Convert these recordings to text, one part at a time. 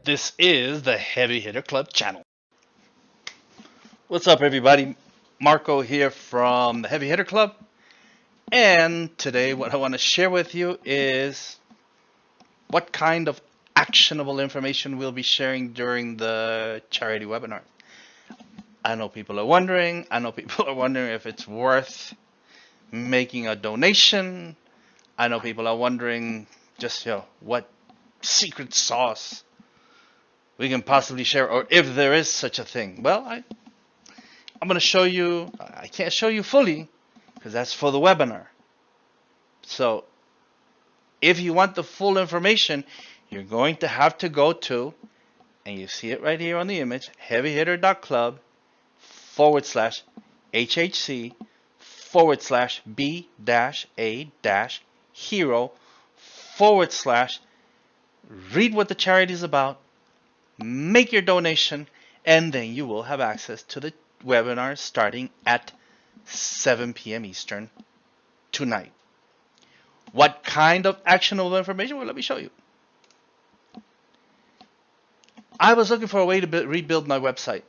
This is the Heavy Hitter Club channel. What's up, everybody? Marco here from the Heavy Hitter Club. And today, what I want to share with you is what kind of actionable information we'll be sharing during the charity webinar. I know people are wondering. If it's worth making a donation. I know people are wondering just, what secret sauce we can possibly share, or if there is such a thing. Well, I'm going to show you. I can't show you fully because that's for the webinar. So if you want the full information, you're going to have to go to, and you see it right here on the image, heavyhitter.club/HHC/B-A-hero/read what the charity is about, make your donation, and then you will have access to the webinar starting at 7 p.m. Eastern tonight. What kind of actionable information? Well, let me show you. I was looking for a way to rebuild my website.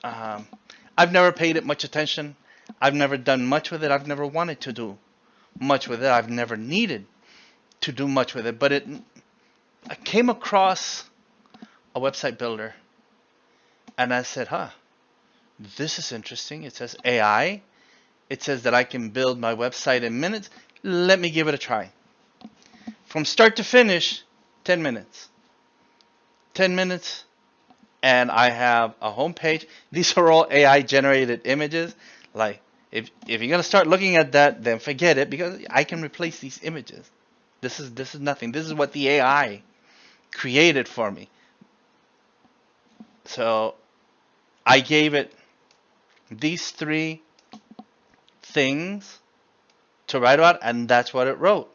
I've never paid it much attention. I've never done much with it. I've never wanted to do much with it. I've never needed to do much with it. But I came across a website builder, and I said, this is interesting. It says AI. It says that I can build my website in minutes. Let me give it a try. From start to finish, 10 minutes. 10 minutes, and I have a home page. These are all AI generated images. Like, if you're gonna start looking at that, then forget it, because I can replace these images. This is nothing. This is what the AI created for me. So I gave it these 3 things to write about, and that's what it wrote.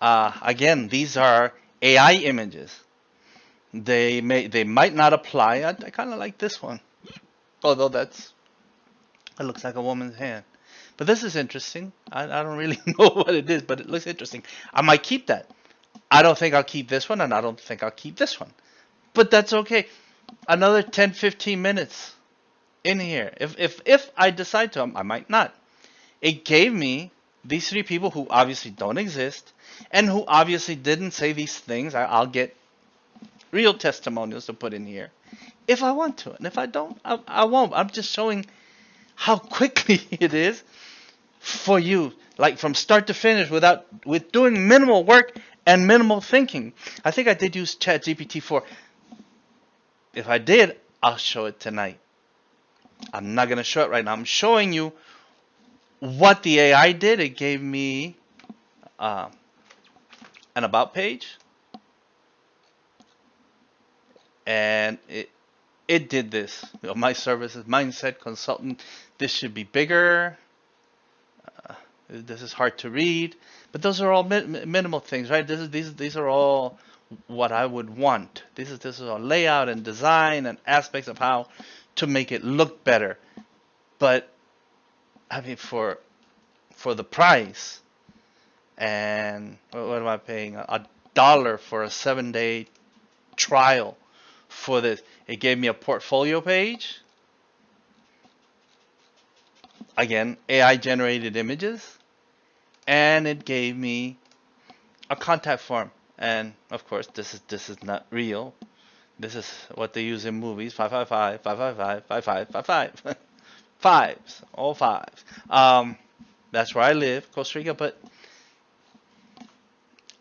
Again, these are AI images. They might not apply. I kind of like this one, although it looks like a woman's hand. But this is interesting. I don't really know what it is, but it looks interesting. I might keep that. I don't think I'll keep this one, and I don't think I'll keep this one. But that's okay. Another 10-15 minutes in here. If I decide to, I might not. It gave me these 3 people who obviously don't exist, and who obviously didn't say these things. I'll get real testimonials to put in here if I want to, and if I don't, I won't. I'm just showing how quickly it is for you, like from start to finish, with doing minimal work and minimal thinking. I think I did use ChatGPT 4. If I did, I'll show it tonight. I'm not gonna show it right now. I'm showing you what the AI did. It gave me an about page, and it did this. My services, mindset consultant. This should be bigger. This is hard to read, but those are all minimal things, right? These are all what I would want. This is all layout and design and aspects of how to make it look better. But I mean, for the price, and what am I paying? $1 for a 7-day trial for this. It gave me a portfolio page. Again, AI generated images, and it gave me a contact form. And of course, this is not real. This is what they use in movies. 555 555 5555. Fives, all 5s. That's where I live, Costa Rica. But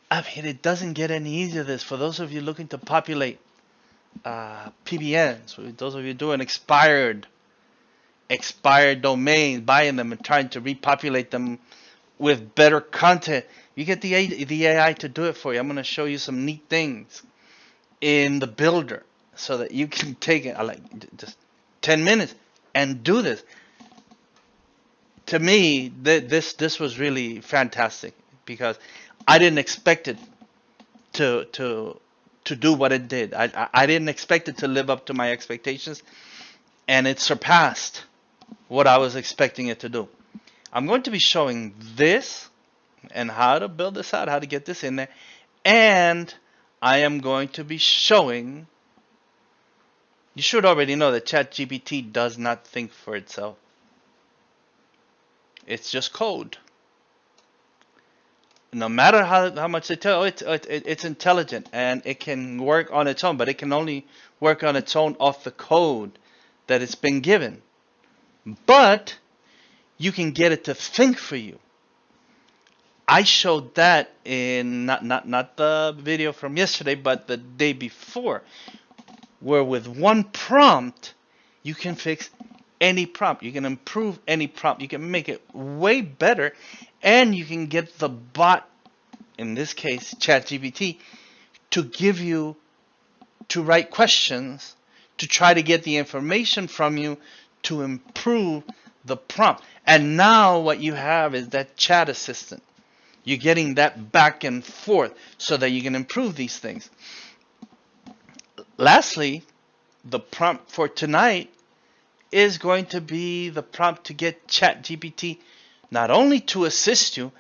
I mean, it doesn't get any easier. This, for those of you looking to populate PBNs, those of you doing expired domains, buying them and trying to repopulate them with better content, you get the AI to do it for you. I'm going to show you some neat things in the builder so that you can take it like just 10 minutes and do this. To me, this was really fantastic, because I didn't expect it to do what it did. I didn't expect it to live up to my expectations, and it surpassed what I was expecting it to do. I'm going to be showing this and how to build this out, how to get this in there, and I am going to be showing You should already know that ChatGPT does not think for itself. It's just code. No matter how much they tell, it's intelligent and it can work on its own, but it can only work on its own off the code that it's been given. But you can get it to think for you. I showed that in not the video from yesterday, but the day before, where with one prompt you can fix any prompt, you can improve any prompt, you can make it way better, and you can get the bot, in this case ChatGPT, to write questions to try to get the information from you to improve the prompt. And now what you have is that chat assistant. You're getting that back and forth so that you can improve these things. Lastly, the prompt for tonight is going to be the prompt to get ChatGPT not only to assist you,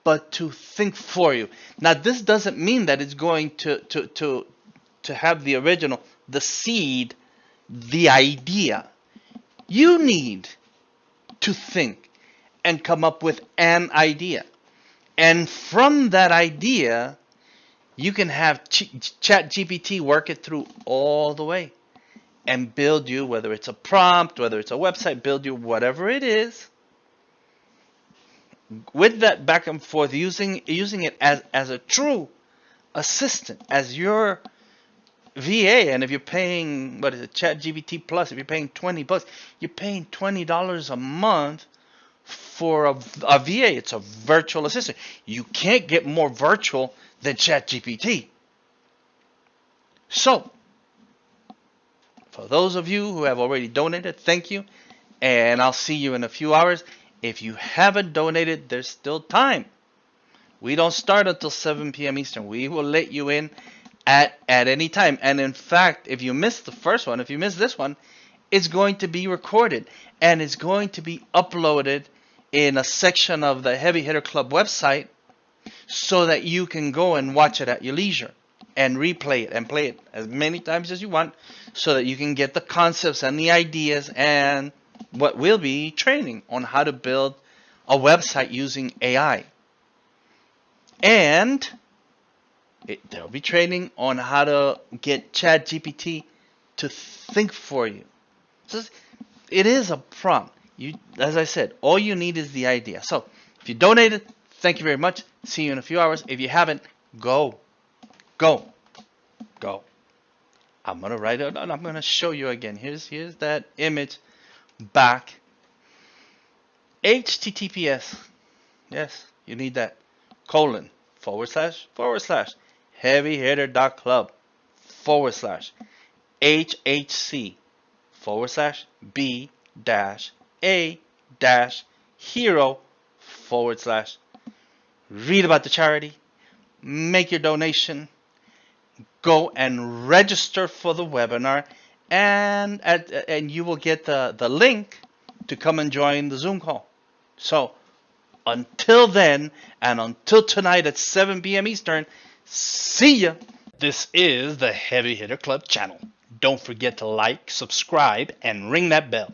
but to think for you. Now, this doesn't mean that it's going to have the original, the seed, the idea. You need to think and come up with an idea. And from that idea, you can have ChatGPT work it through all the way and build you, whether it's a prompt, whether it's a website, build you whatever it is. With that back and forth, using it as a true assistant, as your VA. And if you're paying, what is it, ChatGPT Plus, if you're paying $20, you're paying $20 a month for a VA. It's a virtual assistant. You can't get more virtual than ChatGPT. So, for those of you who have already donated, thank you. And I'll see you in a few hours. If you haven't donated, there's still time. We don't start until 7 p.m. Eastern. We will let you in at any time. And in fact, if you missed the first one, if you missed this one, it's going to be recorded. And it's going to be uploaded in a section of the Heavy Hitter Club website so that you can go and watch it at your leisure and replay it and play it as many times as you want so that you can get the concepts and the ideas and what will be training on how to build a website using AI. And there'll be training on how to get ChatGPT to think for you. So it is a prompt. As I said, all you need is the idea. So if you donated, thank you very much. See you in a few hours. If you haven't, go. I'm going to write it and I'm going to show you again. Here's that image back. HTTPS. Yes, you need that. / heavyhitter.club / HHC / B A hero / read about the charity, make your donation, go and register for the webinar, and you will get the link to come and join the Zoom call. So until then, and until tonight at 7 p.m. Eastern, see ya. This is the Heavy Hitter Club channel. Don't forget to like, subscribe, and ring that bell.